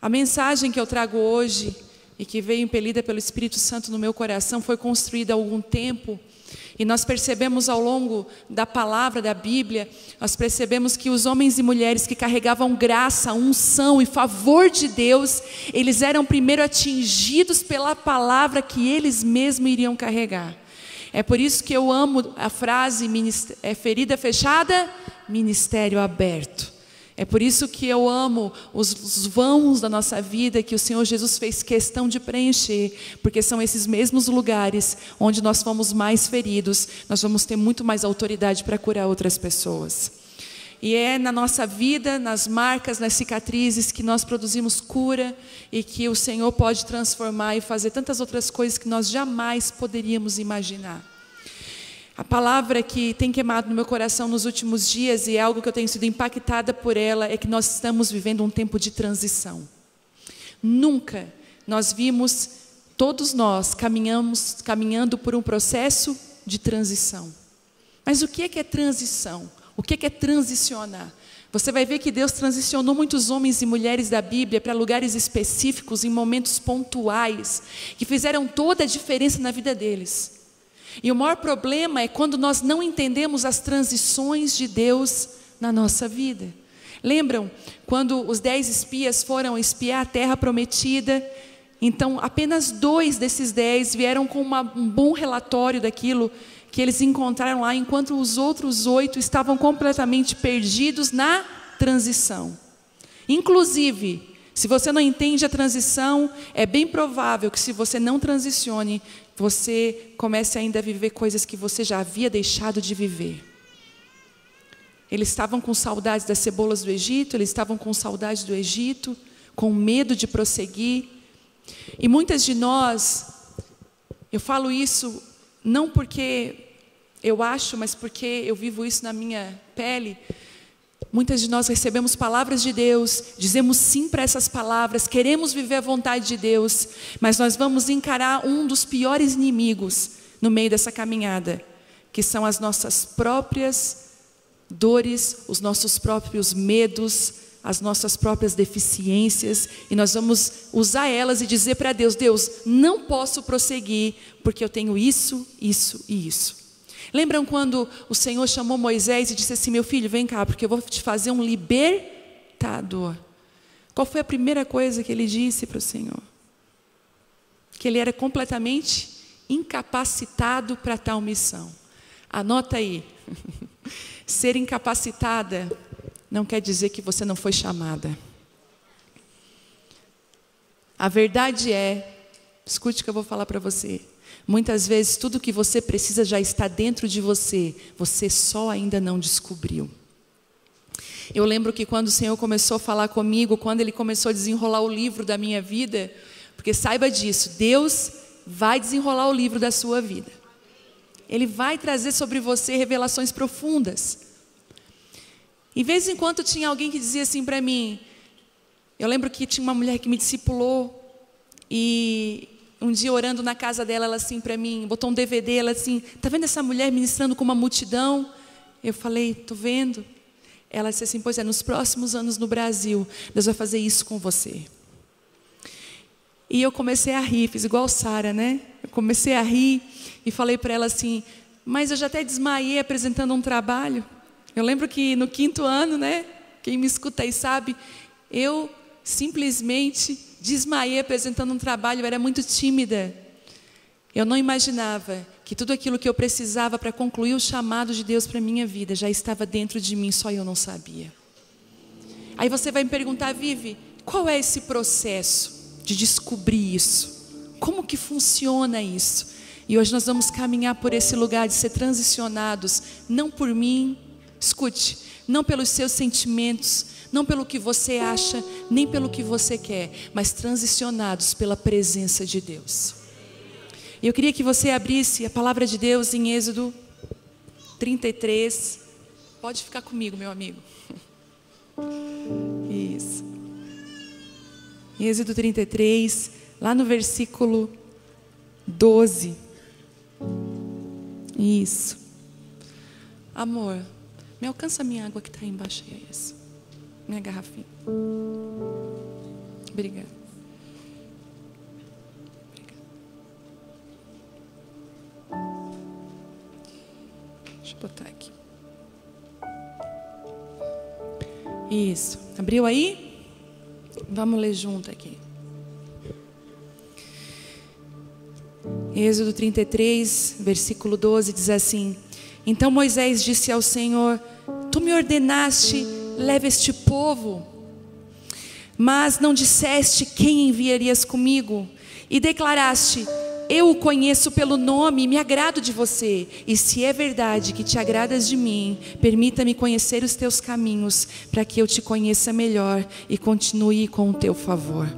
A mensagem que eu trago hoje e que veio impelida pelo Espírito Santo no meu coração foi construída há algum tempo. E nós percebemos ao longo da palavra da Bíblia, nós percebemos que os homens e mulheres que carregavam graça, unção e favor de Deus, eles eram primeiro atingidos pela palavra que eles mesmos iriam carregar. É por isso que eu amo a frase, ferida fechada, ministério aberto. É por isso que eu amo os vãos da nossa vida que o Senhor Jesus fez questão de preencher, porque são esses mesmos lugares onde nós fomos mais feridos, nós vamos ter muito mais autoridade para curar outras pessoas. E é na nossa vida, nas marcas, nas cicatrizes que nós produzimos cura e que o Senhor pode transformar e fazer tantas outras coisas que nós jamais poderíamos imaginar. A palavra que tem queimado no meu coração nos últimos dias, e é algo que eu tenho sido impactada por ela, é que nós estamos vivendo um tempo de transição. Nunca nós vimos, todos nós caminhando por um processo de transição. Mas o que é transição? O que é transicionar? Você vai ver que Deus transicionou muitos homens e mulheres da Bíblia para lugares específicos, em momentos pontuais, que fizeram toda a diferença na vida deles. E o maior problema é quando nós não entendemos as transições de Deus na nossa vida. Lembram quando os 10 espias foram espiar a terra prometida? Então apenas 2 desses 10 vieram com um bom relatório daquilo que eles encontraram lá, enquanto os outros 8 estavam completamente perdidos na transição. Inclusive, se você não entende a transição, é bem provável que se você não transicione, você comece ainda a viver coisas que você já havia deixado de viver. Eles estavam com saudades das cebolas do Egito, eles estavam com saudades do Egito, com medo de prosseguir. E muitas de nós, eu falo isso não porque eu acho, mas porque eu vivo isso na minha pele. Muitas de nós recebemos palavras de Deus, dizemos sim para essas palavras, queremos viver a vontade de Deus, mas nós vamos encarar um dos piores inimigos no meio dessa caminhada, que são as nossas próprias dores, os nossos próprios medos, as nossas próprias deficiências, e nós vamos usar elas e dizer para Deus: Deus, não posso prosseguir, porque eu tenho isso, isso e isso. Lembram quando o Senhor chamou Moisés e disse assim: meu filho, vem cá, porque eu vou te fazer um libertador. Qual foi a primeira coisa que ele disse para o Senhor? Que ele era completamente incapacitado para tal missão. Anota aí. Ser incapacitada não quer dizer que você não foi chamada. A verdade é, escute o que eu vou falar para você. Muitas vezes tudo que você precisa já está dentro de você, você só ainda não descobriu. Eu lembro que quando o Senhor começou a falar comigo, quando Ele começou a desenrolar o livro da minha vida, porque saiba disso, Deus vai desenrolar o livro da sua vida. Ele vai trazer sobre você revelações profundas. E de vez em quando tinha alguém que dizia assim para mim, eu lembro que tinha uma mulher que me discipulou, e um dia orando na casa dela, ela assim para mim, botou um DVD, ela assim: tá vendo essa mulher ministrando com uma multidão? Eu falei: tô vendo. Ela disse assim: pois é, nos próximos anos no Brasil, Deus vai fazer isso com você. E eu comecei a rir, fiz igual Sara, né? Eu comecei a rir e falei para ela assim: mas eu já até desmaiei apresentando um trabalho. Eu lembro que no 5º ano, né? Quem me escuta aí sabe, eu simplesmente desmaiei apresentando um trabalho, eu era muito tímida. Eu não imaginava que tudo aquilo que eu precisava para concluir o chamado de Deus para a minha vida já estava dentro de mim, só eu não sabia. Aí você vai me perguntar: Vivi, qual é esse processo de descobrir isso? Como que funciona isso? E hoje nós vamos caminhar por esse lugar de ser transicionados, não por mim, escute, não pelos seus sentimentos, não pelo que você acha, nem pelo que você quer, mas transicionados pela presença de Deus. Eu queria que você abrisse a palavra de Deus em Êxodo 33. Pode ficar comigo, meu amigo. Isso. Em Êxodo 33, lá no versículo 12. Isso. Amor, me alcança a minha água que está aí embaixo. É isso. Minha garrafinha. Obrigada. Deixa eu botar aqui. Isso. Abriu aí? Vamos ler junto aqui. Êxodo 33, versículo 12, diz assim: Então Moisés disse ao Senhor: Tu me ordenaste, leva este povo, mas não disseste quem enviarias comigo, e declaraste: Eu o conheço pelo nome e me agrado de você, e se é verdade que te agradas de mim, permita-me conhecer os teus caminhos, para que eu te conheça melhor e continue com o teu favor.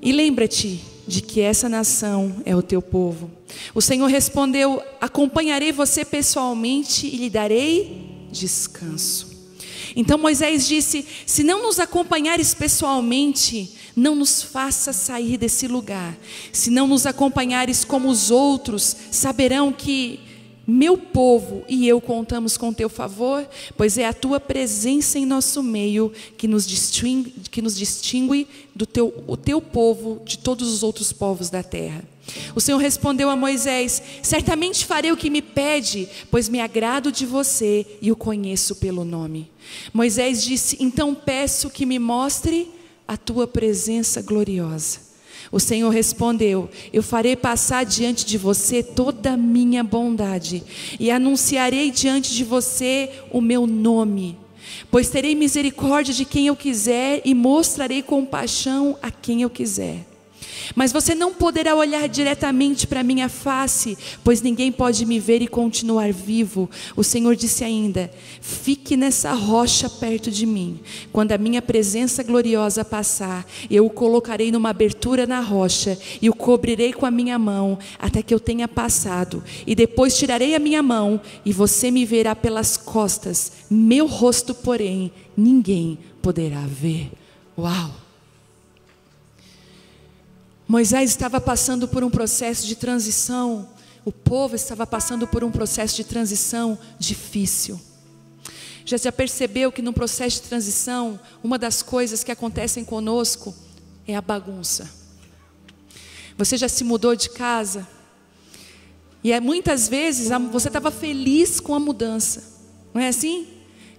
E lembra-te de que essa nação é o teu povo. O Senhor respondeu: Acompanharei você pessoalmente e lhe darei descanso. Então Moisés disse: Se não nos acompanhares pessoalmente, não nos faça sair desse lugar. Se não nos acompanhares como os outros, saberão que meu povo e eu contamos com teu favor, pois é a tua presença em nosso meio que nos distingue do teu povo de todos os outros povos da terra. O Senhor respondeu a Moisés: Certamente farei o que me pede, pois me agrado de você e o conheço pelo nome. Moisés disse: Então peço que me mostre a tua presença gloriosa. O Senhor respondeu: Eu farei passar diante de você toda a minha bondade e anunciarei diante de você o meu nome, pois terei misericórdia de quem eu quiser e mostrarei compaixão a quem eu quiser. Mas você não poderá olhar diretamente para a minha face, pois ninguém pode me ver e continuar vivo. O Senhor disse ainda: Fique nessa rocha perto de mim. Quando a minha presença gloriosa passar, eu o colocarei numa abertura na rocha e o cobrirei com a minha mão até que eu tenha passado. E depois tirarei a minha mão e você me verá pelas costas. Meu rosto, porém, ninguém poderá ver. Uau! Moisés estava passando por um processo de transição, o povo estava passando por um processo de transição difícil. Já percebeu que no processo de transição, uma das coisas que acontecem conosco é a bagunça? Você já se mudou de casa? E muitas vezes você estava feliz com a mudança, não é assim?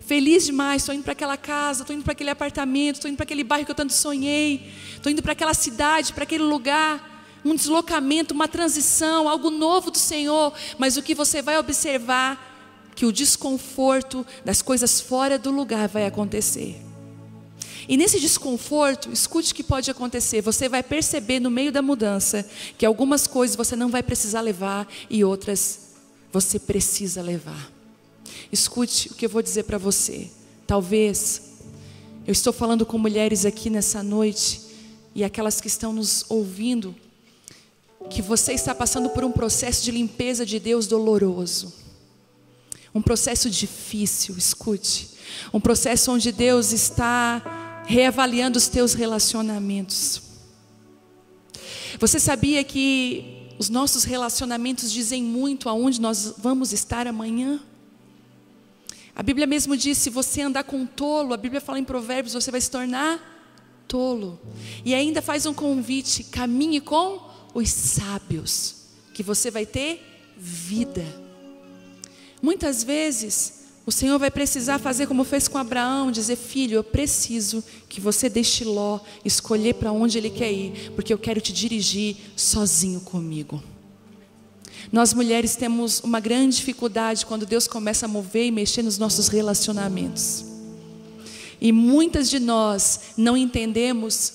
Feliz demais, estou indo para aquela casa, estou indo para aquele apartamento, estou indo para aquele bairro que eu tanto sonhei, estou indo para aquela cidade, para aquele lugar, um deslocamento, uma transição, algo novo do Senhor. Mas o que você vai observar, que o desconforto das coisas fora do lugar vai acontecer. E nesse desconforto, escute o que pode acontecer. Você vai perceber no meio da mudança que algumas coisas você não vai precisar levar e outras você precisa levar. Escute o que eu vou dizer para você. Talvez, eu estou falando com mulheres aqui nessa noite, e aquelas que estão nos ouvindo, que você está passando por um processo de limpeza de Deus doloroso. Um processo difícil, escute. Um processo onde Deus está reavaliando os teus relacionamentos. Você sabia que os nossos relacionamentos dizem muito aonde nós vamos estar amanhã? A Bíblia mesmo diz: se você andar com um tolo, a Bíblia fala em Provérbios, você vai se tornar tolo. E ainda faz um convite: caminhe com os sábios, que você vai ter vida. Muitas vezes o Senhor vai precisar fazer como fez com Abraão, dizer: filho, eu preciso que você deixe Ló escolher para onde ele quer ir, porque eu quero te dirigir sozinho comigo. Nós mulheres temos uma grande dificuldade quando Deus começa a mover e mexer nos nossos relacionamentos. E muitas de nós não entendemos,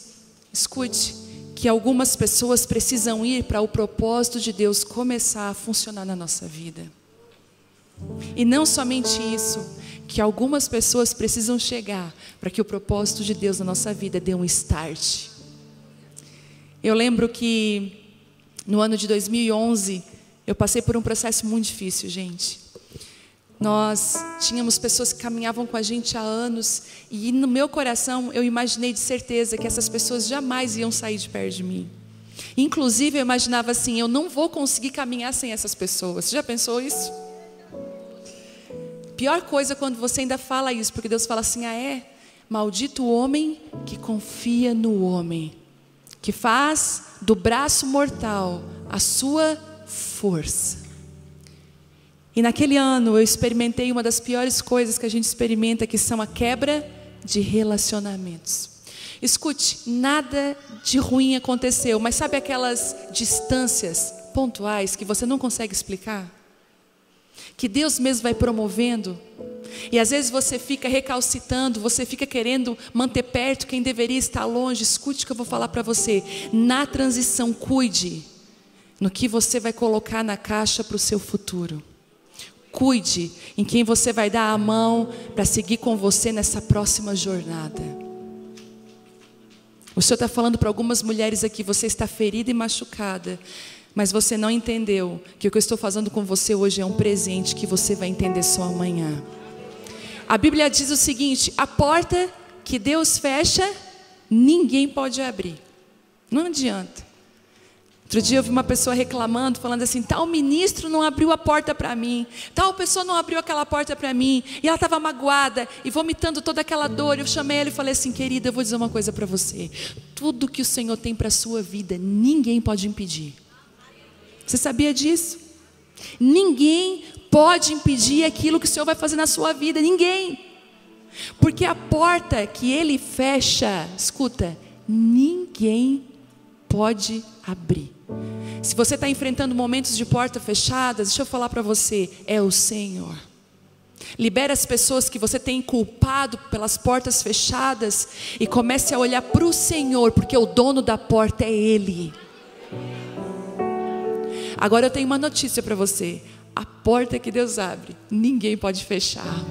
escute, que algumas pessoas precisam ir para o propósito de Deus começar a funcionar na nossa vida. E não somente isso, que algumas pessoas precisam chegar para que o propósito de Deus na nossa vida dê um start. Eu lembro que no ano de 2011, eu passei por um processo muito difícil, gente. Nós tínhamos pessoas que caminhavam com a gente há anos, e no meu coração eu imaginei de certeza que essas pessoas jamais iam sair de perto de mim. Inclusive eu imaginava assim: eu não vou conseguir caminhar sem essas pessoas. Você já pensou isso? Pior coisa é quando você ainda fala isso, porque Deus fala assim: ah é? Maldito o homem que confia no homem, que faz do braço mortal a sua força. E naquele ano eu experimentei uma das piores coisas que a gente experimenta, que são a quebra de relacionamentos. Escute, nada de ruim aconteceu, mas sabe aquelas distâncias pontuais que você não consegue explicar? Que Deus mesmo vai promovendo, e às vezes você fica recalcitando, você fica querendo manter perto quem deveria estar longe. Escute o que eu vou falar para você. Na transição, cuide no que você vai colocar na caixa para o seu futuro. Cuide em quem você vai dar a mão para seguir com você nessa próxima jornada. O Senhor está falando para algumas mulheres aqui: você está ferida e machucada, mas você não entendeu que o que eu estou fazendo com você hoje é um presente que você vai entender só amanhã. A Bíblia diz o seguinte: a porta que Deus fecha, ninguém pode abrir. Não adianta. Outro dia eu vi uma pessoa reclamando, falando assim: tal ministro não abriu a porta para mim, tal pessoa não abriu aquela porta para mim, e ela estava magoada e vomitando toda aquela dor. Eu chamei ela e falei assim: querida, eu vou dizer uma coisa para você. Tudo que o Senhor tem para a sua vida, ninguém pode impedir. Você sabia disso? Ninguém pode impedir aquilo que o Senhor vai fazer na sua vida, ninguém. Porque a porta que Ele fecha, escuta, ninguém pode abrir. Se você está enfrentando momentos de porta fechadas, deixa eu falar para você, é o Senhor. Libera as pessoas que você tem culpado pelas portas fechadas e comece a olhar para o Senhor, porque o dono da porta é Ele. Agora eu tenho uma notícia para você: a porta que Deus abre, ninguém pode fechar.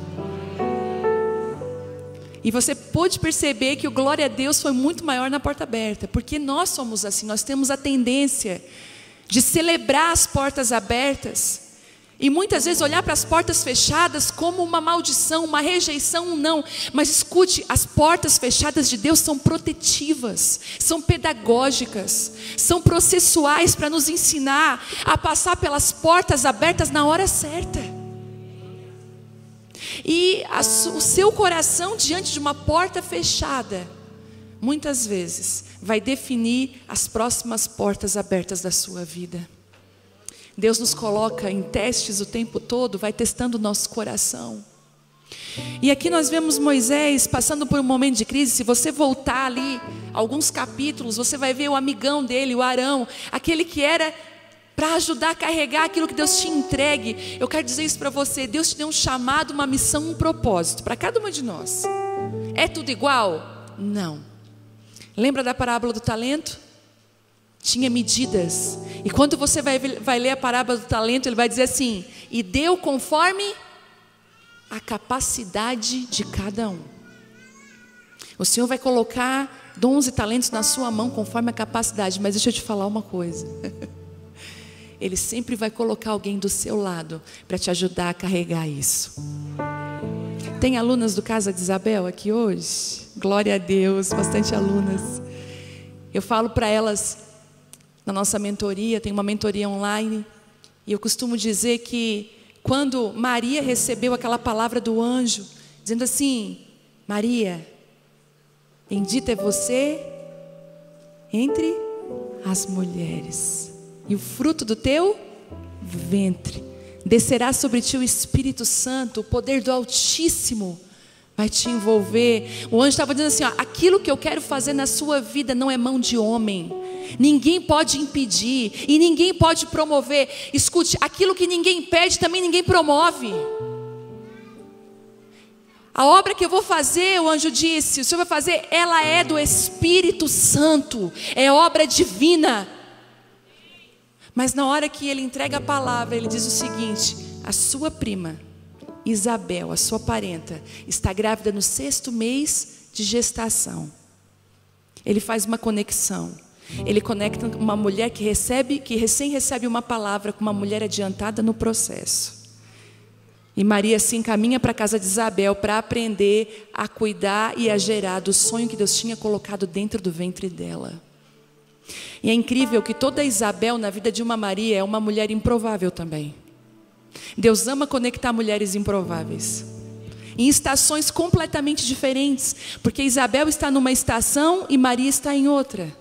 E você pôde perceber que o glória a Deus foi muito maior na porta aberta, porque nós somos assim, nós temos a tendência de celebrar as portas abertas, e muitas vezes olhar para as portas fechadas como uma maldição, uma rejeição, um não. Mas escute, as portas fechadas de Deus são protetivas, são pedagógicas, são processuais para nos ensinar a passar pelas portas abertas na hora certa. E o seu coração diante de uma porta fechada, muitas vezes, vai definir as próximas portas abertas da sua vida. Deus nos coloca em testes o tempo todo, vai testando o nosso coração. E aqui nós vemos Moisés passando por um momento de crise. Se você voltar ali alguns capítulos, você vai ver o amigão dele, o Arão, aquele que era para ajudar a carregar aquilo que Deus tinha entregue. Eu quero dizer isso para você: Deus te deu um chamado, uma missão, um propósito para cada uma de nós. É tudo igual? Não. Lembra da parábola do talento? Tinha medidas. E quando você vai ler a parábola do talento, ele vai dizer assim: e deu conforme a capacidade de cada um. O Senhor vai colocar dons e talentos na sua mão conforme a capacidade. Mas deixa eu te falar uma coisa: Ele sempre vai colocar alguém do seu lado para te ajudar a carregar isso. Tem alunas do Casa de Isabel aqui hoje? Glória a Deus, bastante alunas. Eu falo para elas na nossa mentoria, tem uma mentoria online, e eu costumo dizer que quando Maria recebeu aquela palavra do anjo, dizendo assim: Maria, bendita é você entre as mulheres, e o fruto do teu ventre, descerá sobre ti o Espírito Santo, o poder do Altíssimo vai te envolver. O anjo estava dizendo assim: ó, aquilo que eu quero fazer na sua vida não é mão de homem, ninguém pode impedir e ninguém pode promover. Escute, aquilo que ninguém pede também ninguém promove. A obra que eu vou fazer, o anjo disse, o Senhor vai fazer, ela é do Espírito Santo, é obra divina. Mas na hora que ele entrega a palavra, ele diz o seguinte: a sua prima Isabel, a sua parenta, está grávida no 6º mês de gestação. Ele faz uma conexão. Ele conecta uma mulher que recém recebe uma palavra com uma mulher adiantada no processo. E Maria se encaminha para a casa de Isabel para aprender a cuidar e a gerar do sonho que Deus tinha colocado dentro do ventre dela. E é incrível que toda Isabel na vida de uma Maria é uma mulher improvável também. Deus ama conectar mulheres improváveis. em estações completamente diferentes, porque Isabel está numa estação e Maria está em outra.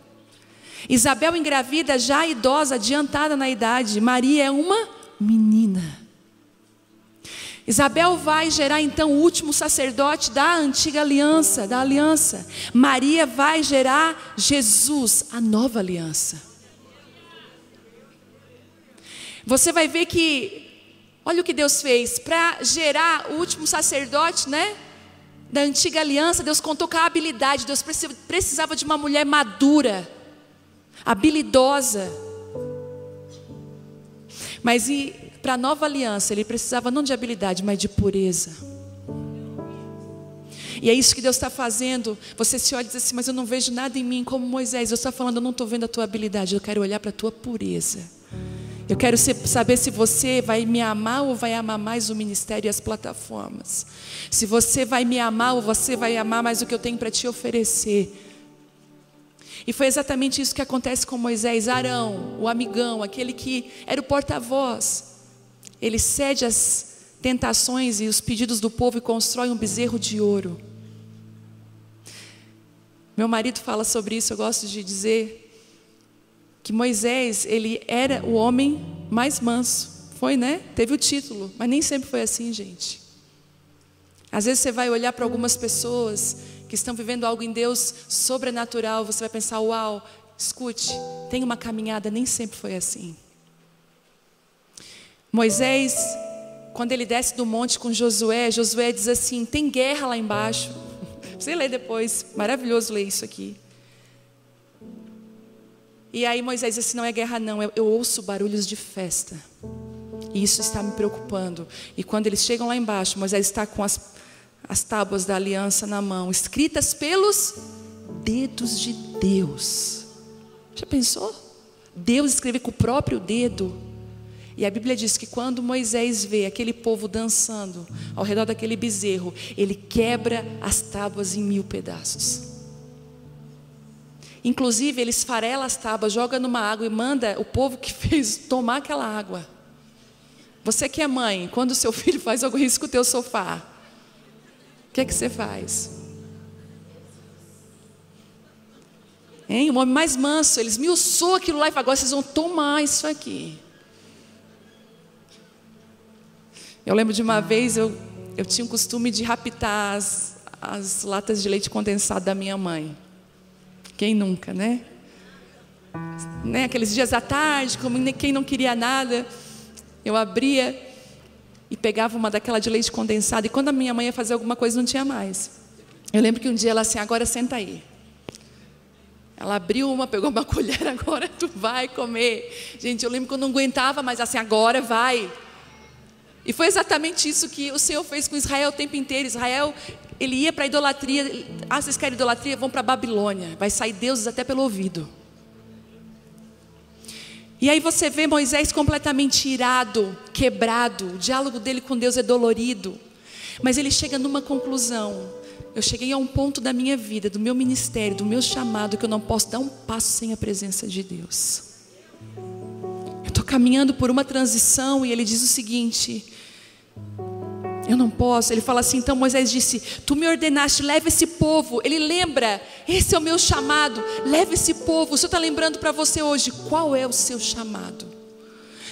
Isabel engravida já idosa, adiantada na idade, Maria é uma menina. Isabel vai gerar então o último sacerdote da antiga aliança, da aliança. Maria vai gerar Jesus, a nova aliança. Você vai ver que, olha o que Deus fez, para gerar o último sacerdote, né, da antiga aliança, Deus contou com a habilidade, Deus precisava de uma mulher madura, habilidosa. Mas para a nova aliança, ele precisava não de habilidade, mas de pureza. E é isso que Deus está fazendo. Você se olha e diz assim, mas eu não vejo nada em mim como Moisés. Deus está falando, eu não estou vendo a tua habilidade, eu quero olhar para a tua pureza. Eu quero saber se você vai me amar ou vai amar mais o ministério e as plataformas. Se você vai me amar ou você vai amar mais o que eu tenho para te oferecer. E foi exatamente isso que acontece com Moisés. Arão, o amigão, aquele que era o porta-voz, ele cede às tentações e os pedidos do povo e constrói um bezerro de ouro. Meu marido fala sobre isso, eu gosto de dizer que Moisés, ele era o homem mais manso. Foi, né? Teve o título, mas nem sempre foi assim, gente. Às vezes você vai olhar para algumas pessoas que estão vivendo algo em Deus sobrenatural, você vai pensar, uau, escute, tem uma caminhada, nem sempre foi assim. Moisés, quando ele desce do monte com Josué, Josué diz assim, tem guerra lá embaixo. Você lê depois, maravilhoso ler isso aqui. E aí Moisés diz assim, não é guerra não, eu ouço barulhos de festa. E isso está me preocupando. E quando eles chegam lá embaixo, Moisés está com as tábuas da aliança na mão, escritas pelos dedos de Deus. Já pensou? Deus escreve com o próprio dedo. E a Bíblia diz que quando Moisés vê aquele povo dançando ao redor daquele bezerro, ele quebra as tábuas em 1000 pedaços. Inclusive ele esfarela as tábuas, joga numa água e manda o povo que fez tomar aquela água. Você que é mãe, quando o seu filho faz algo isso com o teu sofá, o que é que você faz? Hein? O homem mais manso, ele esmiuçou aquilo lá e falou, agora vocês vão tomar isso aqui. Eu lembro de uma vez, eu tinha o costume de raptar as latas de leite condensado da minha mãe. Quem nunca, né? Aqueles dias à tarde, como quem não queria nada, eu abria e pegava uma daquela de leite condensado. E quando a minha mãe ia fazer alguma coisa, não tinha mais. Eu lembro que um dia ela assim, agora senta aí. Ela abriu uma, pegou uma colher, agora tu vai comer. Gente, eu lembro que eu não aguentava, mas assim, agora vai. E foi exatamente isso que o Senhor fez com Israel o tempo inteiro. Israel, ele ia para a idolatria. Ah, vocês querem idolatria? Vão para a Babilônia. Vai sair deuses até pelo ouvido. E aí você vê Moisés completamente irado, quebrado. O diálogo dele com Deus é dolorido. Mas ele chega numa conclusão. Eu cheguei a um ponto da minha vida, do meu ministério, do meu chamado, que eu não posso dar um passo sem a presença de Deus. Eu estou caminhando por uma transição e ele diz o seguinte... Eu não posso. Ele fala assim, então Moisés disse, tu me ordenaste, leva esse povo. Ele lembra, esse é o meu chamado, leva esse povo. O Senhor está lembrando para você hoje, qual é o seu chamado?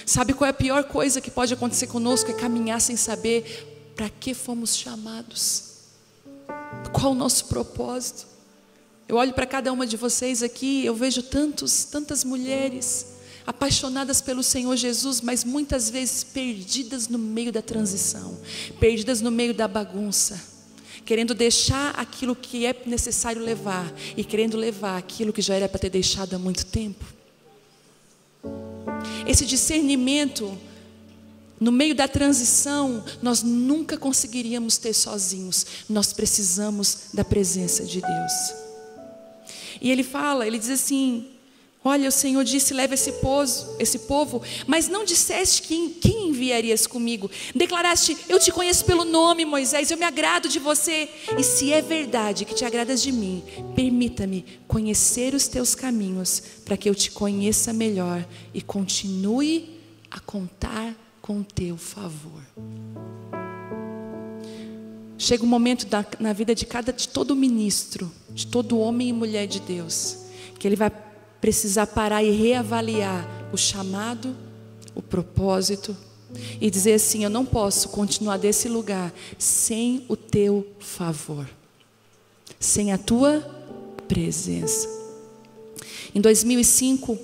Sabe qual é a pior coisa que pode acontecer conosco? É caminhar sem saber para que fomos chamados. Qual o nosso propósito? Eu olho para cada uma de vocês aqui, eu vejo tantas mulheres apaixonadas pelo Senhor Jesus, mas muitas vezes perdidas no meio da transição, perdidas no meio da bagunça, querendo deixar aquilo que é necessário levar e querendo levar aquilo que já era para ter deixado há muito tempo. Esse discernimento no meio da transição nós nunca conseguiríamos ter sozinhos. Nós precisamos da presença de Deus. E ele diz assim, olha, o Senhor disse, leva esse povo, mas não disseste quem enviarias comigo. Declaraste, eu te conheço pelo nome, Moisés, eu me agrado de você. E se é verdade que te agradas de mim, permita-me conhecer os teus caminhos, para que eu te conheça melhor e continue a contar com o teu favor. chega um momento na vida de todo ministro, de todo homem e mulher de Deus, que ele vai precisar parar e reavaliar o chamado, o propósito, e dizer assim: eu não posso continuar desse lugar sem o teu favor, sem a tua presença. Em 2005,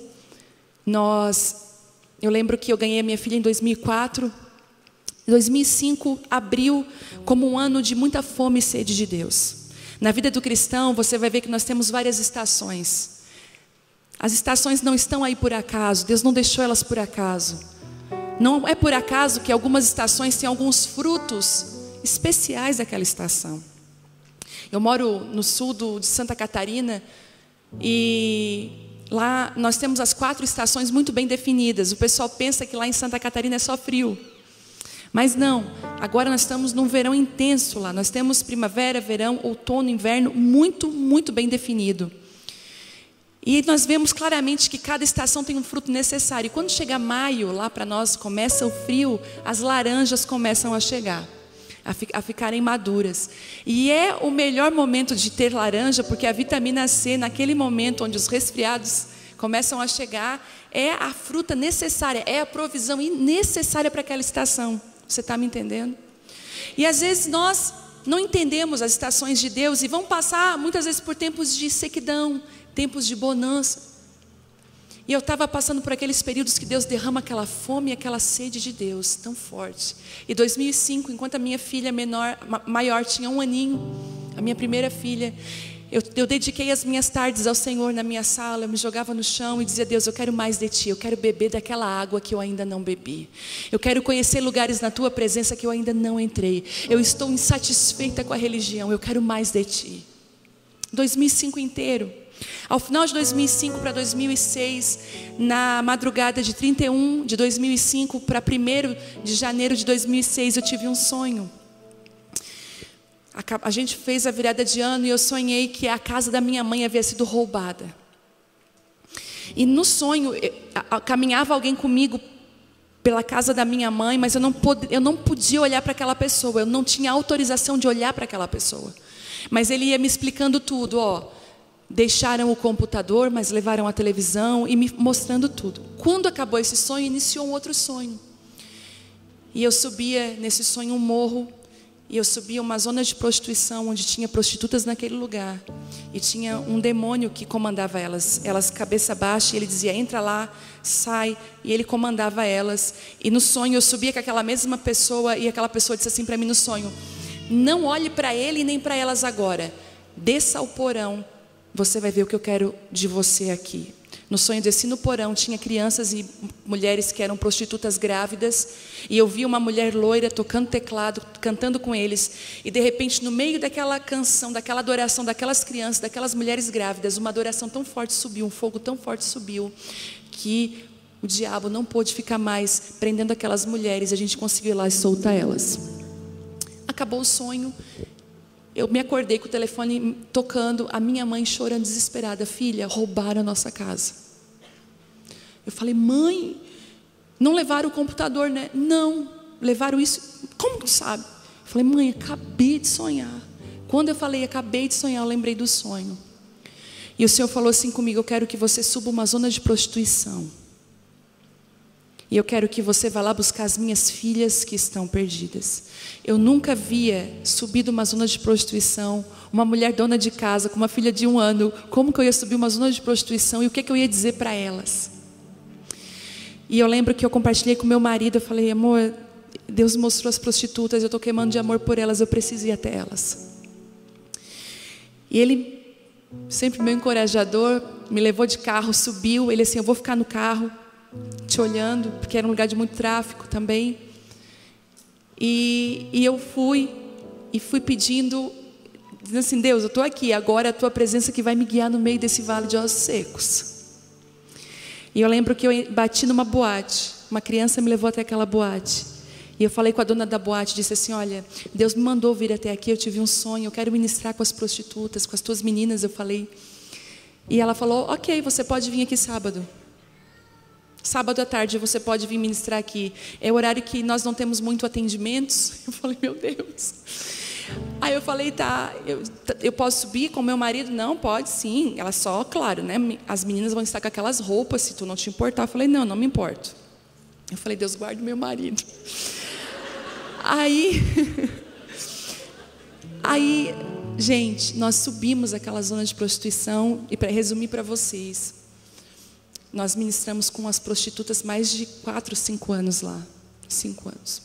eu lembro que eu ganhei a minha filha em 2004. 2005 abriu como um ano de muita fome e sede de Deus. Na vida do cristão, você vai ver que nós temos várias estações. As estações não estão aí por acaso, Deus não deixou elas por acaso. Não é por acaso que algumas estações têm alguns frutos especiais daquela estação. Eu moro no sul de Santa Catarina e lá nós temos as 4 estações muito bem definidas. O pessoal pensa que lá em Santa Catarina é só frio. Mas não, agora nós estamos num verão intenso lá. Nós temos primavera, verão, outono, inverno, muito, muito bem definido. E nós vemos claramente que cada estação tem um fruto necessário. E quando chega maio, lá para nós, começa o frio, as laranjas começam a chegar, a ficarem maduras. E é o melhor momento de ter laranja, porque a vitamina C, naquele momento onde os resfriados começam a chegar, é a fruta necessária, é a provisão necessária para aquela estação. Você está me entendendo? E às vezes nós não entendemos as estações de Deus e vamos passar muitas vezes por tempos de sequidão, tempos de bonança. E eu estava passando por aqueles períodos que Deus derrama aquela fome e aquela sede de Deus tão forte. E 2005, enquanto a minha filha maior tinha 1 aninho, a minha primeira filha, eu dediquei as minhas tardes ao Senhor na minha sala. Eu me jogava no chão e dizia: Deus, eu quero mais de Ti. Eu quero beber daquela água que eu ainda não bebi. Eu quero conhecer lugares na Tua presença que eu ainda não entrei. Eu estou insatisfeita com a religião. Eu quero mais de Ti. 2005 inteiro. Ao final de 2005 para 2006, na madrugada de 31 de 2005 para 1º de janeiro de 2006, eu tive um sonho. A gente fez a virada de ano e eu sonhei que a casa da minha mãe havia sido roubada. E no sonho, caminhava alguém comigo pela casa da minha mãe, mas eu não podia olhar para aquela pessoa. Eu não tinha autorização de olhar para aquela pessoa. Mas ele ia me explicando tudo, deixaram o computador, mas levaram a televisão e me mostrando tudo. Quando acabou esse sonho, iniciou um outro sonho. E eu subia nesse sonho um morro. E eu subia uma zona de prostituição, onde tinha prostitutas naquele lugar. E tinha um demônio que comandava elas cabeça baixa, e ele dizia: entra lá, sai. E ele comandava elas. E no sonho eu subia com aquela mesma pessoa, e aquela pessoa disse assim para mim no sonho: não olhe para ele nem para elas agora. Desça ao porão, você vai ver o que eu quero de você aqui. No sonho desci no porão, tinha crianças e mulheres que eram prostitutas grávidas. E eu vi uma mulher loira tocando teclado, cantando com eles. E de repente, no meio daquela canção, daquela adoração, daquelas crianças, daquelas mulheres grávidas, uma adoração tão forte subiu, um fogo tão forte subiu, que o diabo não pôde ficar mais prendendo aquelas mulheres. A gente conseguiu ir lá e soltar elas. Acabou o sonho. Eu me acordei com o telefone tocando, a minha mãe chorando desesperada: filha, roubaram a nossa casa. Eu falei: mãe, não levaram o computador, né? Não, levaram isso. Como que sabe? Eu falei: mãe, acabei de sonhar. Quando eu falei acabei de sonhar, eu lembrei do sonho. E o Senhor falou assim comigo: eu quero que você suba uma zona de prostituição. E eu quero que você vá lá buscar as minhas filhas que estão perdidas. Eu nunca havia subido uma zona de prostituição, uma mulher dona de casa com uma filha de 1 ano. Como que eu ia subir uma zona de prostituição e o que eu ia dizer para elas? E eu lembro que eu compartilhei com meu marido. Eu falei: amor, Deus mostrou as prostitutas, eu estou queimando de amor por elas, eu preciso ir até elas. E ele, sempre meu encorajador, me levou de carro, subiu. Ele assim: eu vou ficar no carro te olhando, porque era um lugar de muito tráfico também. E eu fui pedindo, dizendo assim: Deus, eu estou aqui, agora é a Tua presença que vai me guiar no meio desse vale de ossos secos. E eu lembro que eu bati numa boate, uma criança me levou até aquela boate. E eu falei com a dona da boate, disse assim: olha, Deus me mandou vir até aqui, eu tive um sonho, eu quero ministrar com as prostitutas, com as tuas meninas, eu falei. E ela falou: ok, você pode vir aqui sábado. Sábado à tarde você pode vir ministrar aqui. É o horário que nós não temos muito atendimentos. Eu falei: meu Deus. Aí eu falei, tá, eu posso subir com meu marido? Não, pode sim. Ela só, claro, né? As meninas vão estar com aquelas roupas, se tu não te importar. Eu falei, não me importo. Eu falei, Deus guarde meu marido. Aí, gente, nós subimos aquela zona de prostituição. E para resumir para vocês, nós ministramos com as prostitutas mais de 4, 5 anos lá. 5 anos.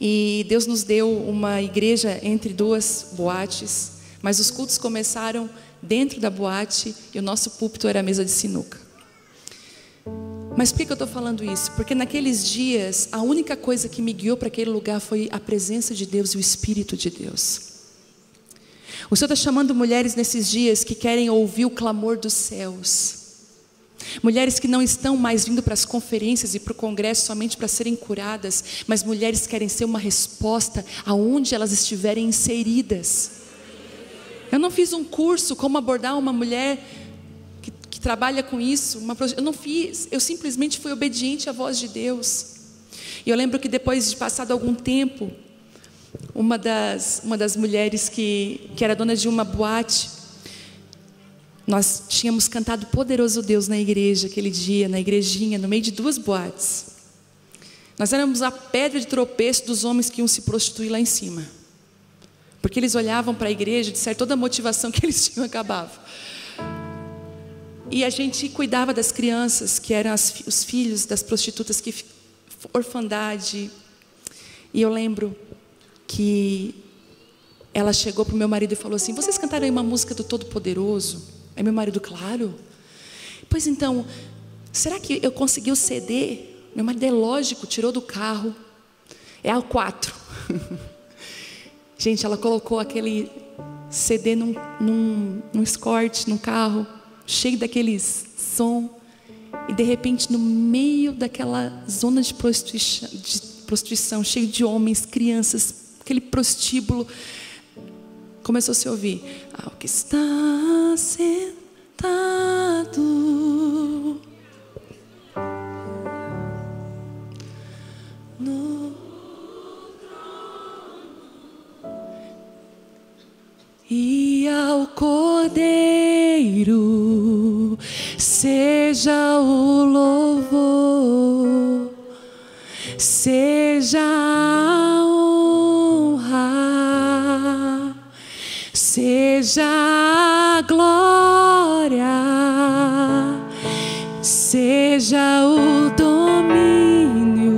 E Deus nos deu uma igreja entre 2 boates, mas os cultos começaram dentro da boate e o nosso púlpito era a mesa de sinuca. Mas por que eu estou falando isso? Porque naqueles dias, a única coisa que me guiou para aquele lugar foi a presença de Deus e o Espírito de Deus. O Senhor está chamando mulheres nesses dias que querem ouvir o clamor dos céus. Mulheres que não estão mais vindo para as conferências e para o congresso somente para serem curadas, mas mulheres que querem ser uma resposta aonde elas estiverem inseridas. Eu não fiz um curso como abordar uma mulher que trabalha com isso, eu não fiz, eu simplesmente fui obediente à voz de Deus. E eu lembro que depois de passado algum tempo, uma das mulheres que era dona de uma boate, nós tínhamos cantado Poderoso Deus na igreja aquele dia, na igrejinha, no meio de 2 boates. Nós éramos a pedra de tropeço dos homens que iam se prostituir lá em cima. Porque eles olhavam para a igreja, de certo, toda a motivação que eles tinham acabava. E a gente cuidava das crianças, que eram os filhos das prostitutas, orfandade. E eu lembro que ela chegou para o meu marido e falou assim, vocês cantaram aí uma música do Todo-Poderoso? Aí meu marido, claro. Pois então, será que eu consegui o CD? Meu marido, é lógico, tirou do carro. É a 4. Gente, ela colocou aquele CD num escort, num carro, cheio daqueles som. E de repente, no meio daquela zona de prostituição, cheio de homens, crianças, aquele prostíbulo, começou a se ouvir: ao que está sentado no trono e ao Cordeiro seja o louvor, seja a honra, seja a glória, seja o domínio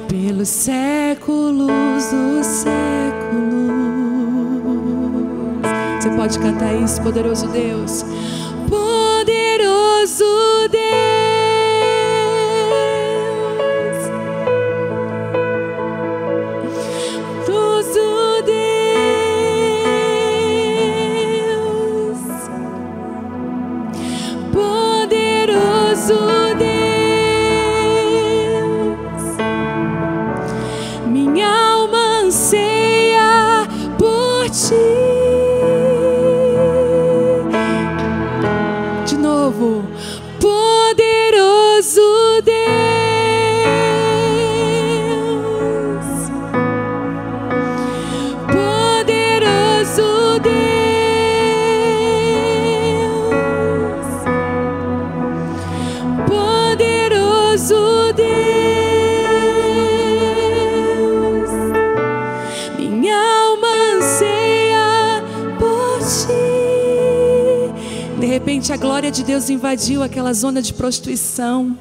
pelos séculos dos séculos. Você pode cantar isso, poderoso Deus, poderoso Deus. A glória de Deus invadiu aquela zona de prostituição.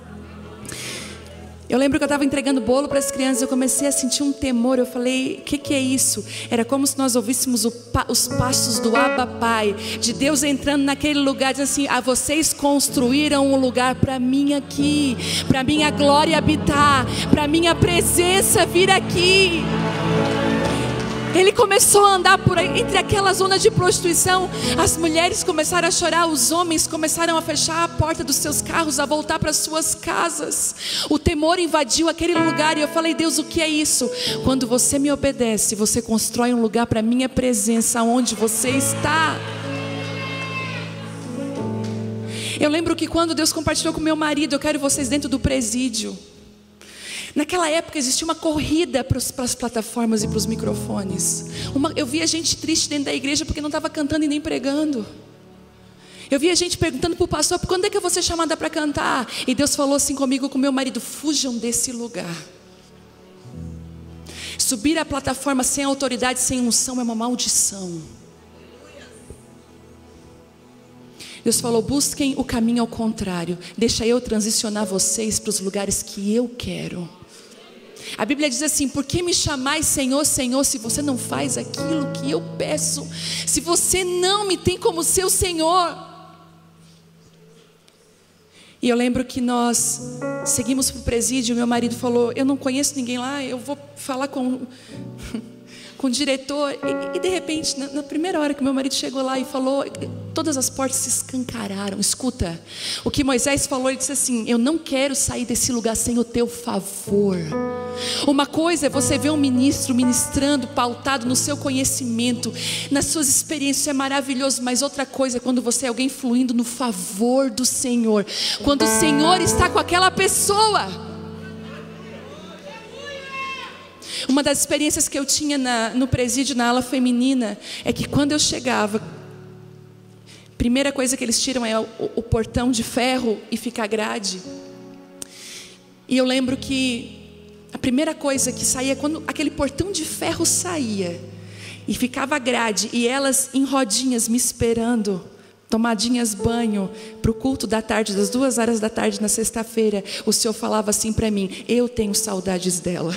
Eu lembro que eu estava entregando bolo para as crianças, eu comecei a sentir um temor. Eu falei, o que é isso? Era como se nós ouvíssemos os passos do Abba Pai, de Deus entrando naquele lugar, dizendo assim: vocês construíram um lugar para mim aqui, para minha glória habitar, para minha presença vir aqui. Ele começou a andar por aí, entre aquela zona de prostituição. As mulheres começaram a chorar, os homens começaram a fechar a porta dos seus carros, a voltar para suas casas. O temor invadiu aquele lugar e eu falei: Deus, o que é isso? Quando você me obedece, você constrói um lugar para minha presença onde você está. Eu lembro que quando Deus compartilhou com meu marido: eu quero vocês dentro do presídio. Naquela época existia uma corrida para as plataformas e para os microfones. Eu via gente triste dentro da igreja porque não estava cantando e nem pregando. Eu via gente perguntando para o pastor: quando é que eu vou ser chamada para cantar? E Deus falou assim comigo, com meu marido: fujam desse lugar. Subir a plataforma sem autoridade, sem unção, é uma maldição. Deus falou: busquem o caminho ao contrário. Deixa eu transicionar vocês para os lugares que eu quero. A Bíblia diz assim: por que me chamais Senhor, Senhor, se você não faz aquilo que eu peço? Se você não me tem como seu Senhor. E eu lembro que nós seguimos para o presídio. Meu marido falou: eu não conheço ninguém lá, eu vou falar com o diretor. E de repente, na primeira hora que meu marido chegou lá e falou, todas as portas se escancararam. Escuta, o que Moisés falou, ele disse assim: eu não quero sair desse lugar sem o teu favor. Uma coisa é você ver um ministro ministrando, pautado no seu conhecimento, nas suas experiências, é maravilhoso. Mas outra coisa é quando você é alguém fluindo no favor do Senhor, quando o Senhor está com aquela pessoa. Uma das experiências que eu tinha no presídio, na ala feminina, é que quando eu chegava, primeira coisa que eles tiram é o portão de ferro e fica a grade. E eu lembro que a primeira coisa que saía, quando aquele portão de ferro saía e ficava a grade, e elas em rodinhas me esperando, tomadinhas banho, para o culto da tarde, das 2h da tarde na sexta-feira, o Senhor falava assim para mim: eu tenho saudades delas.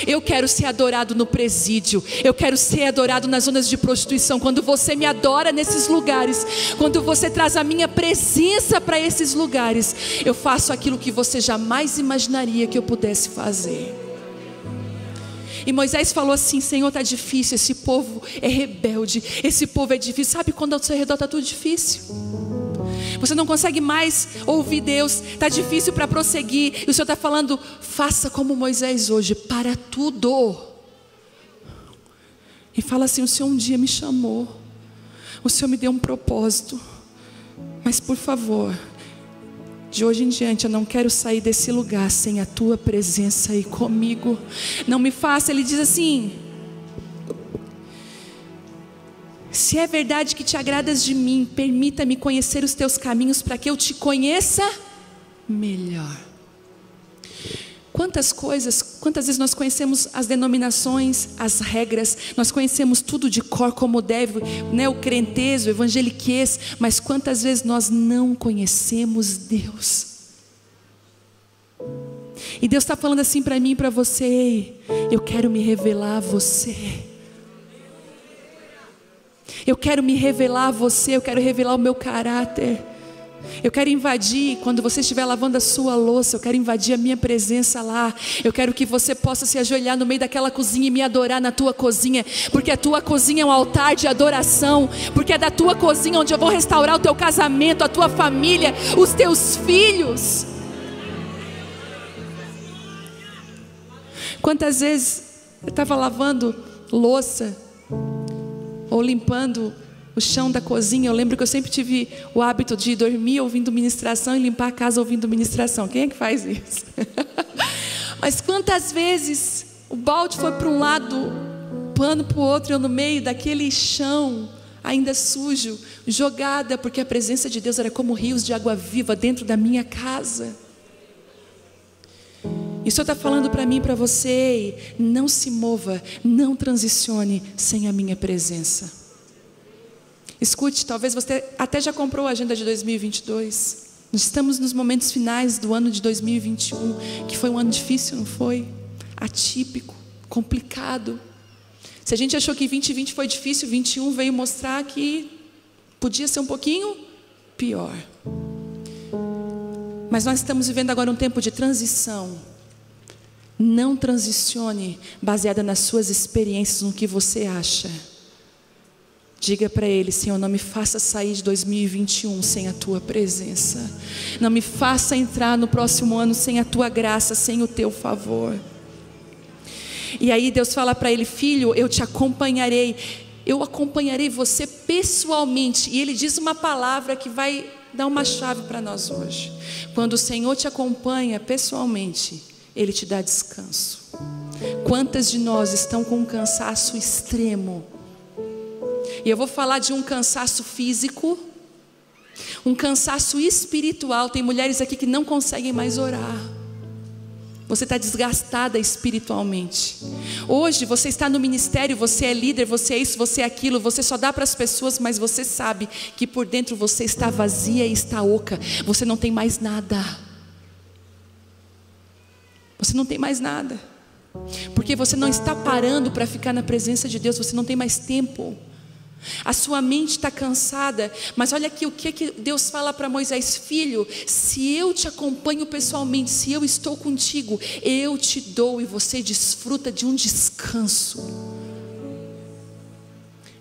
Eu quero ser adorado no presídio, eu quero ser adorado nas zonas de prostituição. Quando você me adora nesses lugares, quando você traz a minha presença para esses lugares, eu faço aquilo que você jamais imaginaria que eu pudesse fazer. E Moisés falou assim: Senhor, está difícil, esse povo é rebelde, esse povo é difícil. Sabe quando ao seu redor está tudo difícil? Você não consegue mais ouvir Deus, está difícil para prosseguir, e o Senhor está falando: faça como Moisés hoje, para tudo. E fala assim: o Senhor um dia me chamou, o Senhor me deu um propósito, mas por favor, de hoje em diante eu não quero sair desse lugar sem a tua presença aí comigo. Não me faça, ele diz assim: se é verdade que te agradas de mim, permita-me conhecer os teus caminhos, para que eu te conheça melhor. Quantas vezes nós conhecemos as denominações, as regras, nós conhecemos tudo de cor como deve, né? O crentez, o evangeliquez, mas quantas vezes nós não conhecemos Deus? E Deus está falando assim para mim e para você: ei, eu quero me revelar a você. Eu quero me revelar a você, eu quero revelar o meu caráter. Eu quero invadir, quando você estiver lavando a sua louça, eu quero invadir a minha presença lá. Eu quero que você possa se ajoelhar no meio daquela cozinha e me adorar na tua cozinha, porque a tua cozinha é um altar de adoração, porque é da tua cozinha onde eu vou restaurar o teu casamento, a tua família, os teus filhos. Quantas vezes eu estava lavando louça ou limpando o chão da cozinha, eu lembro que eu sempre tive o hábito de dormir ouvindo ministração e limpar a casa ouvindo ministração. Quem é que faz isso? Mas quantas vezes o balde foi para um lado, o pano para o outro, eu no meio daquele chão ainda sujo, jogada, porque a presença de Deus era como rios de água viva dentro da minha casa. E o Senhor está falando para mim e para você: não se mova, não transicione sem a minha presença. Escute, talvez você até já comprou a agenda de 2022. Nós estamos nos momentos finais do ano de 2021, que foi um ano difícil, não foi? Atípico, complicado. Se a gente achou que 2020 foi difícil, 2021 veio mostrar que podia ser um pouquinho pior. Mas nós estamos vivendo agora um tempo de transição. Não transicione baseada nas suas experiências, no que você acha. Diga para Ele: Senhor, não me faça sair de 2021 sem a Tua presença. Não me faça entrar no próximo ano sem a Tua graça, sem o Teu favor. E aí Deus fala para ele: filho, eu te acompanharei. Eu acompanharei você pessoalmente. E Ele diz uma palavra que vai dar uma chave para nós hoje. Quando o Senhor te acompanha pessoalmente, Ele te dá descanso. Quantas de nós estão com um cansaço extremo? E eu vou falar de um cansaço físico, um cansaço espiritual. Tem mulheres aqui que não conseguem mais orar. Você está desgastada espiritualmente. Hoje você está no ministério, você é líder, você é isso, você é aquilo. Você só dá para as pessoas, mas você sabe que por dentro você está vazia e está oca. Você não tem mais nada. Você não tem mais nada. Porque você não está parando para ficar na presença de Deus. Você não tem mais tempo. A sua mente está cansada. Mas olha aqui o que Deus fala para Moisés: filho, se eu te acompanho pessoalmente, se eu estou contigo, eu te dou e você desfruta de um descanso.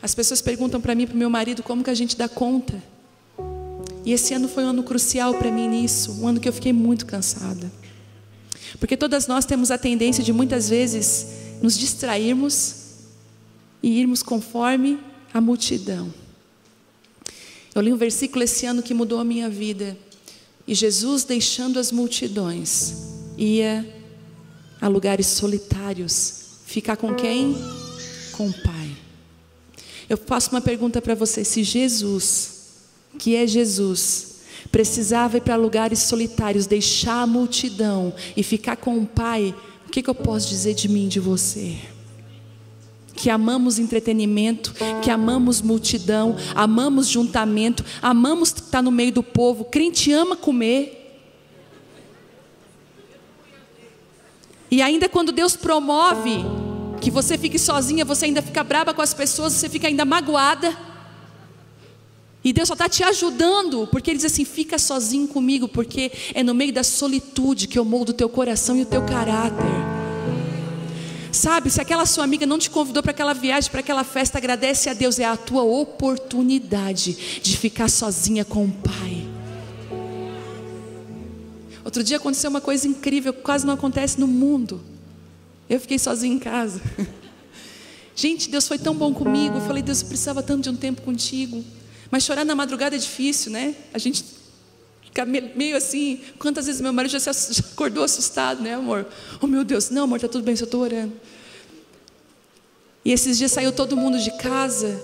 As pessoas perguntam para mim, para o meu marido, como que a gente dá conta? E esse ano foi um ano crucial para mim nisso. Um ano que eu fiquei muito cansada. Porque todas nós temos a tendência de muitas vezes nos distrairmos e irmos conforme a multidão. Eu li um versículo esse ano que mudou a minha vida. E Jesus, deixando as multidões, ia a lugares solitários. Ficar com quem? Com o Pai. Eu faço uma pergunta para você: se Jesus, que é Jesus, precisava ir para lugares solitários, deixar a multidão e ficar com o Pai, o que eu posso dizer de mim e de você? Que amamos entretenimento, que amamos multidão, amamos juntamento, amamos estar no meio do povo. Crente ama comer. E ainda quando Deus promove que você fique sozinha, você ainda fica brava com as pessoas, você fica ainda magoada. E Deus só está te ajudando, porque Ele diz assim: fica sozinho comigo, porque é no meio da solitude que eu moldo o teu coração e o teu caráter. Sabe, se aquela sua amiga não te convidou para aquela viagem, para aquela festa, agradece a Deus. É a tua oportunidade de ficar sozinha com o Pai. Outro dia aconteceu uma coisa incrível, que quase não acontece no mundo. Eu fiquei sozinha em casa. Gente, Deus foi tão bom comigo. Eu falei: Deus, eu precisava tanto de um tempo contigo. Mas chorar na madrugada é difícil, né? A gente fica meio assim. Quantas vezes meu marido já acordou assustado, né, amor? Oh, meu Deus, não, amor, está tudo bem, só estou orando. E esses dias saiu todo mundo de casa.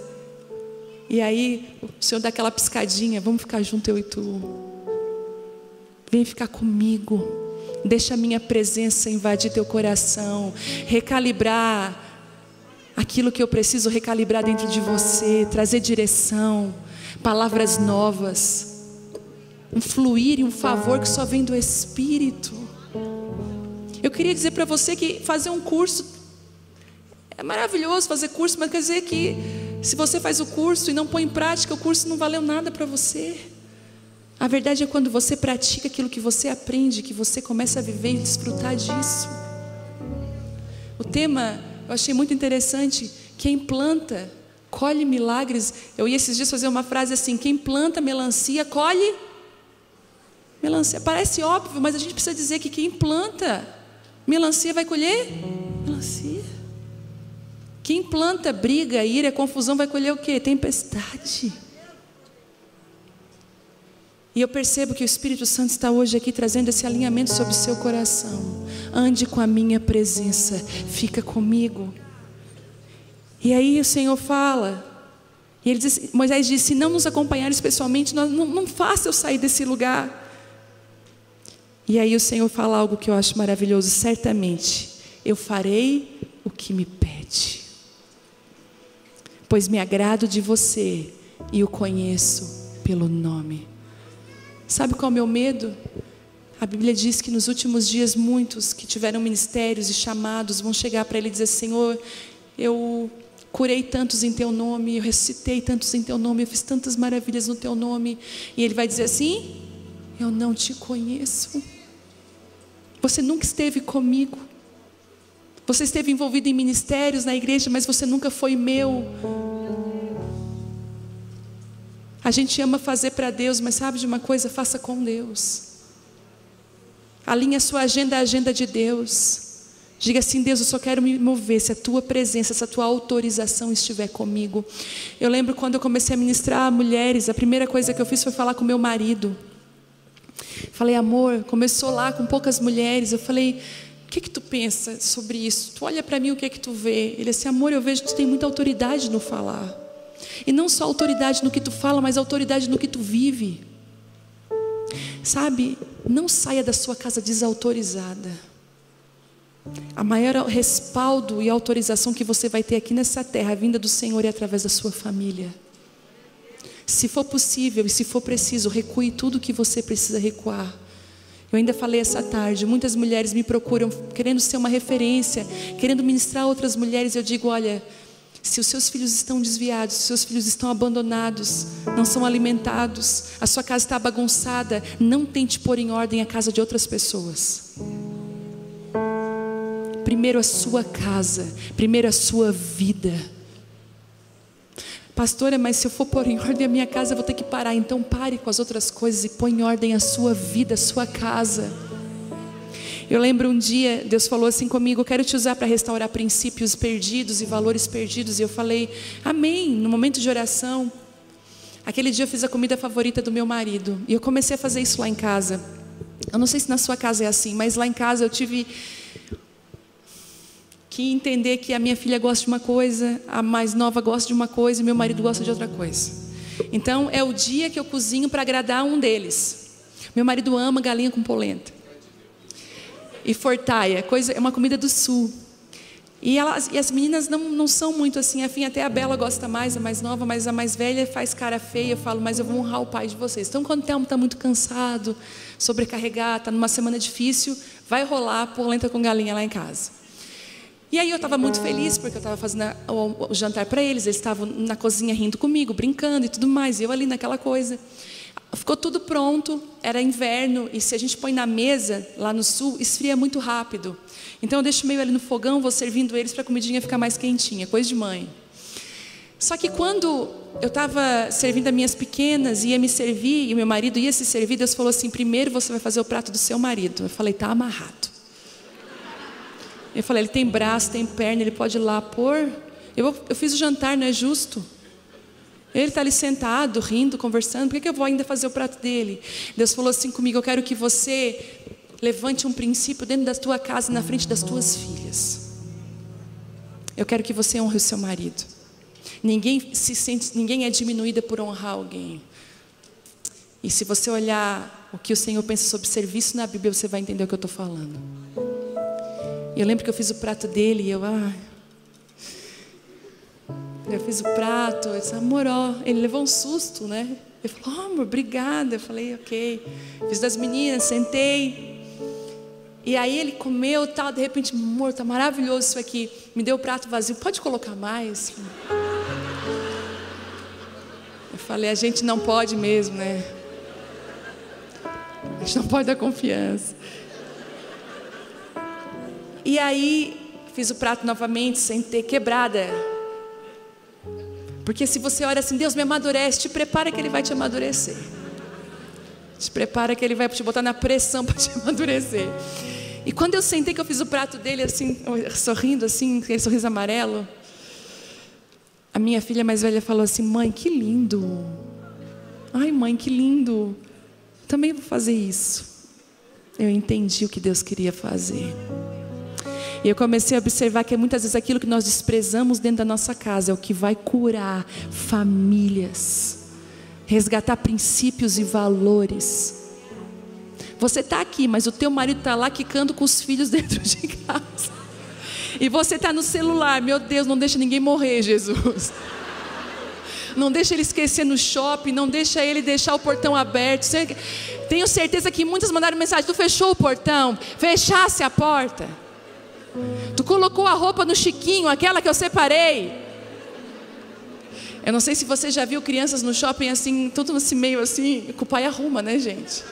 E aí o Senhor dá aquela piscadinha: vamos ficar junto, eu e tu. Vem ficar comigo. Deixa a minha presença invadir teu coração, recalibrar aquilo que eu preciso recalibrar dentro de você, trazer direção, palavras novas, um fluir e um favor que só vem do Espírito. Eu queria dizer para você que fazer um curso é maravilhoso, fazer curso, mas quer dizer que se você faz o curso e não põe em prática, o curso não valeu nada para você. A verdade é quando você pratica aquilo que você aprende, que você começa a viver e desfrutar disso. O tema eu achei muito interessante: quem planta, colhe milagres. Eu ia esses dias fazer uma frase assim: quem planta melancia, colhe melancia. Parece óbvio, mas a gente precisa dizer que quem planta melancia vai colher melancia. Quem planta briga, ira, confusão vai colher o quê? Tempestade. E eu percebo que o Espírito Santo está hoje aqui trazendo esse alinhamento sobre o seu coração. Ande com a minha presença, fica comigo. E aí o Senhor fala, e ele diz, Moisés disse: se não nos acompanhares pessoalmente, não faça eu sair desse lugar. E aí o Senhor fala algo que eu acho maravilhoso: certamente eu farei o que me pede, pois me agrado de você e o conheço pelo nome. Sabe qual é o meu medo? A Bíblia diz que nos últimos dias muitos que tiveram ministérios e chamados vão chegar para Ele e dizer: Senhor, eu curei tantos em Teu nome, eu ressuscitei tantos em Teu nome, eu fiz tantas maravilhas no Teu nome. E Ele vai dizer assim: eu não te conheço. Você nunca esteve comigo. Você esteve envolvido em ministérios na igreja, mas você nunca foi meu. A gente ama fazer para Deus, mas sabe de uma coisa? Faça com Deus. Alinhe a sua agenda à agenda de Deus. Diga assim: Deus, eu só quero me mover se a Tua presença, se a Tua autorização estiver comigo. Eu lembro quando eu comecei a ministrar a mulheres, a primeira coisa que eu fiz foi falar com meu marido. Falei: amor, começou lá com poucas mulheres. Eu falei: que tu pensa sobre isso? Tu olha para mim, o que é que tu vê? Ele disse: amor, eu vejo que tu tem muita autoridade no falar. E não só autoridade no que tu fala, mas autoridade no que tu vive. Sabe, não saia da sua casa desautorizada. A maior respaldo e autorização que você vai ter aqui nessa terra, a vinda do Senhor, é através da sua família. Se for possível e se for preciso, recue tudo que você precisa recuar. Eu ainda falei essa tarde, muitas mulheres me procuram querendo ser uma referência, querendo ministrar a outras mulheres. Eu digo: olha, se os seus filhos estão desviados, se os seus filhos estão abandonados, não são alimentados, a sua casa está bagunçada, não tente pôr em ordem a casa de outras pessoas. Primeiro a sua casa, primeiro a sua vida. Pastora, mas se eu for pôr em ordem a minha casa, eu vou ter que parar. Então pare com as outras coisas e põe em ordem a sua vida, a sua casa. Eu lembro um dia, Deus falou assim comigo: eu quero te usar para restaurar princípios perdidos e valores perdidos. E eu falei: amém, no momento de oração. Aquele dia eu fiz a comida favorita do meu marido. E eu comecei a fazer isso lá em casa. Eu não sei se na sua casa é assim, mas lá em casa eu tive que entender que a minha filha gosta de uma coisa, a mais nova gosta de uma coisa e meu marido gosta de outra coisa. Então é o dia que eu cozinho para agradar um deles. Meu marido ama galinha com polenta e fortaia, é uma comida do sul. E as meninas não são muito assim afim. Até a Bela gosta mais, a mais nova, mas a mais velha faz cara feia. Eu falo: mas eu vou honrar o pai de vocês. Então quando o Telmo está muito cansado, sobrecarregado, está numa semana difícil, vai rolar polenta com galinha lá em casa. E aí eu estava muito feliz, porque eu estava fazendo o jantar para eles. Eles estavam na cozinha rindo comigo, brincando e tudo mais, e eu ali naquela coisa. Ficou tudo pronto, era inverno, e se a gente põe na mesa lá no sul, esfria muito rápido. Então eu deixo meio ali no fogão, vou servindo eles para a comidinha ficar mais quentinha, coisa de mãe. Só que quando eu estava servindo as minhas pequenas, ia me servir, e meu marido ia se servir, Deus falou assim: primeiro você vai fazer o prato do seu marido. Eu falei: tá amarrado. Eu falei: ele tem braço, tem perna, ele pode ir lá pôr. Eu fiz o jantar, não é justo? Ele está ali sentado, rindo, conversando, por que eu vou ainda fazer o prato dele? Deus falou assim comigo: eu quero que você levante um princípio dentro da tua casa, na frente das tuas filhas. Eu quero que você honre o seu marido. Ninguém é diminuída por honrar alguém. E se você olhar o que o Senhor pensa sobre serviço na Bíblia, você vai entender o que eu estou falando. E eu lembro que eu fiz o prato dele e eu fiz o prato, eu disse: amor, ó. Ele levou um susto, né? Ele falou: oh, amor, obrigada. Eu falei: ok. Fiz das meninas, sentei. E aí ele comeu e tal. De repente: amor, tá maravilhoso isso aqui. Me deu o prato vazio, pode colocar mais? Eu falei: a gente não pode mesmo, né? A gente não pode dar confiança. E aí fiz o prato novamente, sentei, quebrada. Porque se você ora assim: Deus me amadurece, te prepara que Ele vai te amadurecer. Te prepara que Ele vai te botar na pressão para te amadurecer. E quando eu sentei, que eu fiz o prato dele assim, sorrindo assim, aquele sorriso amarelo, a minha filha mais velha falou assim: mãe, que lindo. Ai, mãe, que lindo. Também vou fazer isso. Eu entendi o que Deus queria fazer. E eu comecei a observar que muitas vezes aquilo que nós desprezamos dentro da nossa casa é o que vai curar famílias, resgatar princípios e valores. Você está aqui, mas o teu marido está lá quicando com os filhos dentro de casa. E você está no celular. Meu Deus, não deixa ninguém morrer, Jesus. Não deixa ele esquecer no shopping, não deixa ele deixar o portão aberto. Tenho certeza que muitas mandaram mensagem: tu fechou o portão? Fechasse a porta. Tu colocou a roupa no chiquinho, aquela que eu separei. Eu não sei se você já viu crianças no shopping assim, tudo nesse meio assim, que o pai arruma, né, gente?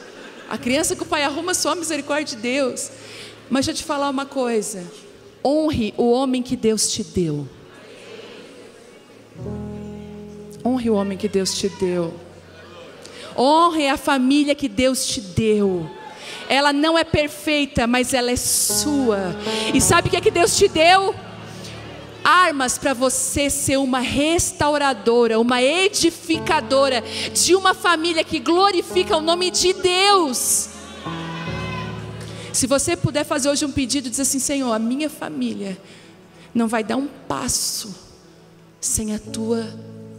A criança que o pai arruma, só a misericórdia de Deus. Mas deixa eu te falar uma coisa: honre o homem que Deus te deu. Honre o homem que Deus te deu. Honre a família que Deus te deu. Ela não é perfeita, mas ela é sua. E sabe o que é que Deus te deu? Armas para você ser uma restauradora, uma edificadora de uma família que glorifica o nome de Deus. Se você puder fazer hoje um pedido, diz assim: Senhor, a minha família não vai dar um passo sem a tua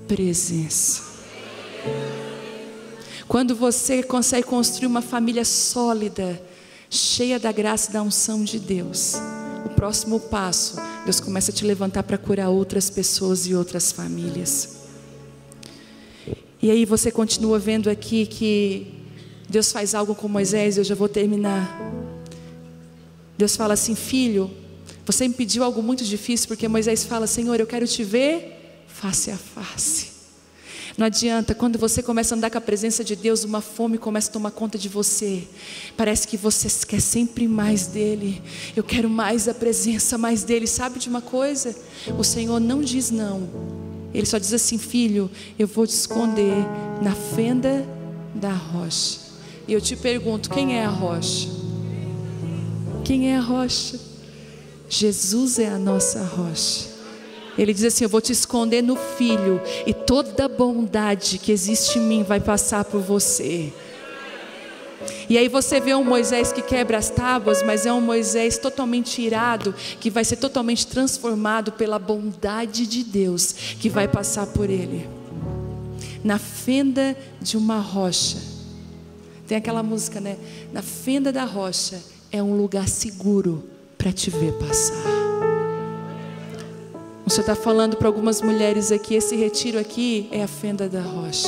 presença. Quando você consegue construir uma família sólida, cheia da graça e da unção de Deus, o próximo passo, Deus começa a te levantar para curar outras pessoas e outras famílias. E aí você continua vendo aqui que Deus faz algo com Moisés. Eu já vou terminar. Deus fala assim: filho, você me pediu algo muito difícil, porque Moisés fala: Senhor, eu quero te ver face a face. Não adianta, quando você começa a andar com a presença de Deus, uma fome começa a tomar conta de você. Parece que você quer sempre mais dele. Eu quero mais da presença, mais dele. Sabe de uma coisa? O Senhor não diz não. Ele só diz assim: filho, eu vou te esconder na fenda da rocha. E eu te pergunto, quem é a rocha? Quem é a rocha? Jesus é a nossa rocha. Ele diz assim: eu vou te esconder no Filho, e toda a bondade que existe em mim vai passar por você. E aí você vê um Moisés que quebra as tábuas, mas é um Moisés totalmente irado, que vai ser totalmente transformado pela bondade de Deus, que vai passar por ele. Na fenda de uma rocha. Tem aquela música, né? Na fenda da rocha é um lugar seguro para te ver passar. O Senhor está falando para algumas mulheres aqui: esse retiro aqui é a fenda da rocha.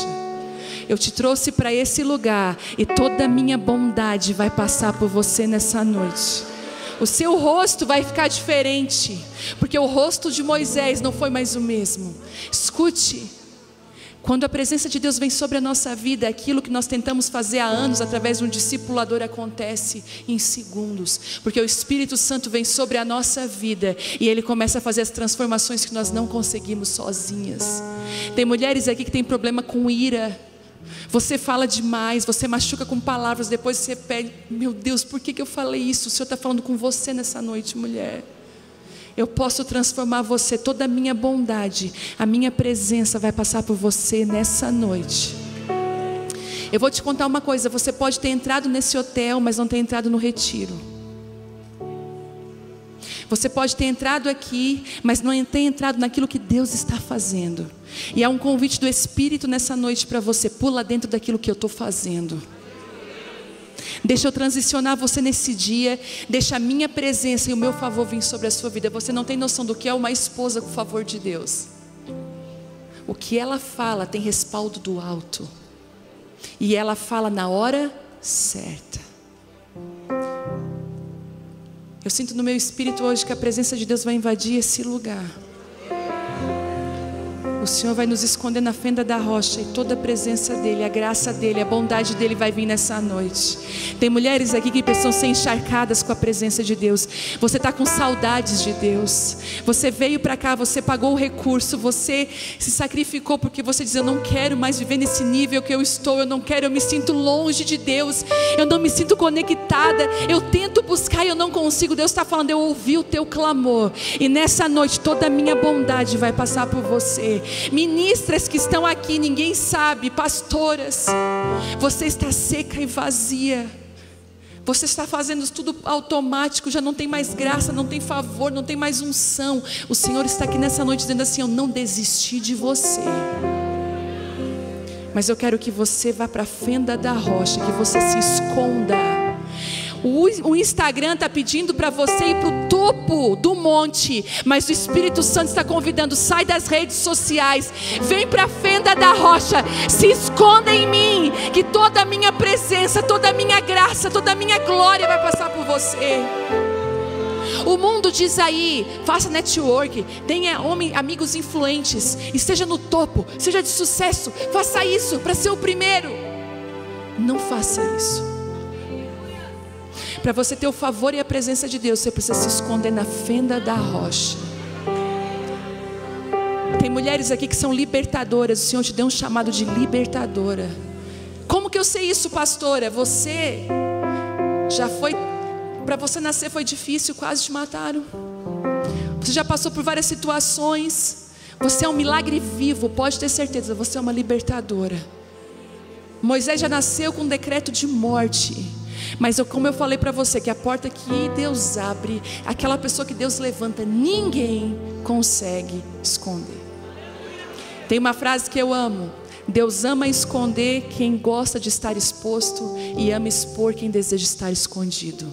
Eu te trouxe para esse lugar, e toda a minha bondade vai passar por você nessa noite. O seu rosto vai ficar diferente, porque o rosto de Moisés não foi mais o mesmo. Escute, quando a presença de Deus vem sobre a nossa vida, aquilo que nós tentamos fazer há anos através de um discipulador acontece em segundos, porque o Espírito Santo vem sobre a nossa vida e Ele começa a fazer as transformações que nós não conseguimos sozinhas. Tem mulheres aqui que têm problema com ira. Você fala demais, você machuca com palavras, depois você pede: meu Deus, por que eu falei isso? O Senhor está falando com você nessa noite, mulher. Eu posso transformar você, toda a minha bondade, a minha presença vai passar por você nessa noite. Eu vou te contar uma coisa: você pode ter entrado nesse hotel, mas não ter entrado no retiro. Você pode ter entrado aqui, mas não ter entrado naquilo que Deus está fazendo. E há um convite do Espírito nessa noite para você: pula dentro daquilo que eu estou fazendo. Deixa eu transicionar você nesse dia. Deixa a minha presença e o meu favor vir sobre a sua vida. Você não tem noção do que é uma esposa com o favor de Deus. O que ela fala tem respaldo do alto, e ela fala na hora certa. Eu sinto no meu espírito hoje que a presença de Deus vai invadir esse lugar. O Senhor vai nos esconder na fenda da rocha, e toda a presença dEle, a graça dEle, a bondade dEle vai vir nessa noite. Tem mulheres aqui que precisam ser encharcadas com a presença de Deus. Você está com saudades de Deus. Você veio para cá, você pagou o recurso, você se sacrificou porque você diz: eu não quero mais viver nesse nível que eu estou. Eu não quero, eu me sinto longe de Deus. Eu não me sinto conectada. Eu tento buscar e eu não consigo. Deus está falando: eu ouvi o teu clamor, e nessa noite toda a minha bondade vai passar por você. Ministras que estão aqui, ninguém sabe, pastoras, você está seca e vazia. Você está fazendo tudo automático, já não tem mais graça, não tem favor, não tem mais unção. O Senhor está aqui nessa noite dizendo assim: eu não desisti de você, mas eu quero que você vá para a fenda da rocha, que você se esconda. O Instagram está pedindo para você ir para o topo do monte, mas o Espírito Santo está convidando: sai das redes sociais, vem para a fenda da rocha, se esconda em mim, que toda a minha presença, toda a minha graça, toda a minha glória vai passar por você. O mundo diz aí: faça network, tenha amigos influentes, esteja no topo, seja de sucesso, faça isso para ser o primeiro. Não faça isso. Para você ter o favor e a presença de Deus, você precisa se esconder na fenda da rocha. Tem mulheres aqui que são libertadoras. O Senhor te deu um chamado de libertadora. Como que eu sei isso, pastora? Você já foi, para você nascer foi difícil, quase te mataram. Você já passou por várias situações. Você é um milagre vivo, pode ter certeza, você é uma libertadora. Moisés já nasceu com um decreto de morte, Mas como eu falei para você, que a porta que Deus abre, aquela pessoa que Deus levanta, ninguém consegue esconder. Tem uma frase que eu amo: Deus ama esconder quem gosta de estar exposto e ama expor quem deseja estar escondido.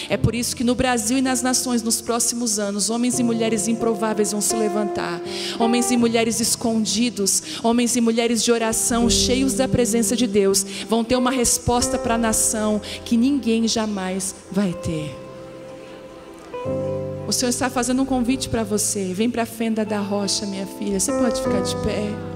É por isso que no Brasil e nas nações, nos próximos anos, homens e mulheres improváveis vão se levantar. Homens e mulheres escondidos, homens e mulheres de oração, cheios da presença de Deus, vão ter uma resposta para a nação que ninguém jamais vai ter. O Senhor está fazendo um convite para você. Vem para a fenda da rocha, minha filha. Você pode ficar de pé.